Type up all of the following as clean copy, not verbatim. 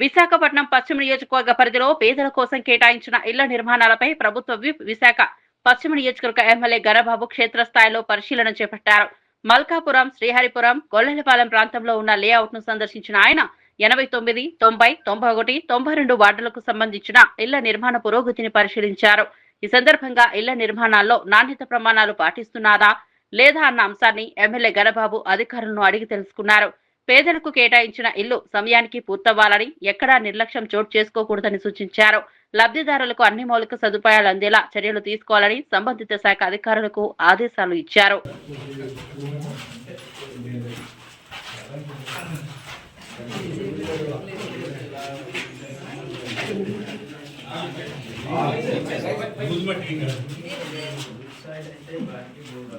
విశాఖపట్నం పశ్చిమ నియోజకవర్గ పరిధిలో పేదల కోసం కేటాయించిన ఇళ్ల నిర్మాణాలపై ప్రభుత్వ విప్ విశాఖ పశ్చిమ నియోజకవర్గ ఎమ్మెల్యే గరబాబు క్షేత్రస్థాయిలో పరిశీలన చేపట్టారు. మల్కాపురం, శ్రీహరిపురం, గొల్లెలపాలెం ప్రాంతంలో ఉన్న లేఅవుట్ ను సందర్శించిన ఆయన 89, 90, 91, 92 వార్డులకు సంబంధించిన ఇళ్ల నిర్మాణ పురోగతిని పరిశీలించారు. ఈ సందర్భంగా ఇళ్ల నిర్మాణాల్లో నాణ్యత ప్రమాణాలు పాటిస్తున్నారా లేదా అన్న అంశాన్ని ఎమ్మెల్యే గరబాబు అధికారులను అడిగి తెలుసుకున్నారు. పేదలకు కేటాయించిన ఇల్లు సమయానికి పూర్తవ్వాలని, ఎక్కడా నిర్లక్ష్యం చోటు చేసుకోకూడదని సూచించారు. లబ్ధిదారులకు అన్ని మౌలిక సదుపాయాలు అందేలా చర్యలు తీసుకోవాలని సంబంధిత శాఖ అధికారులకు ఆదేశాలు ఇచ్చారు.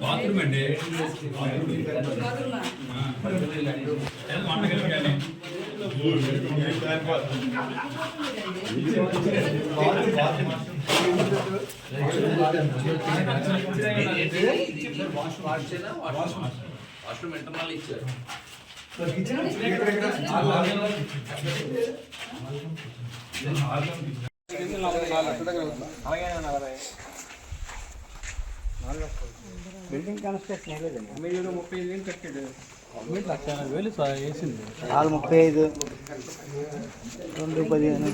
బాత్రూమ్ అండి వాష్రూమ్ ఇంటర్నల్ ఇచ్చారు. బిల్డింగ్ కన్స్ట్రక్షన్ అయ్యలేదండి. 35,000 కట్టాడు. 1,40,000 వేసింది. 35, 2, 15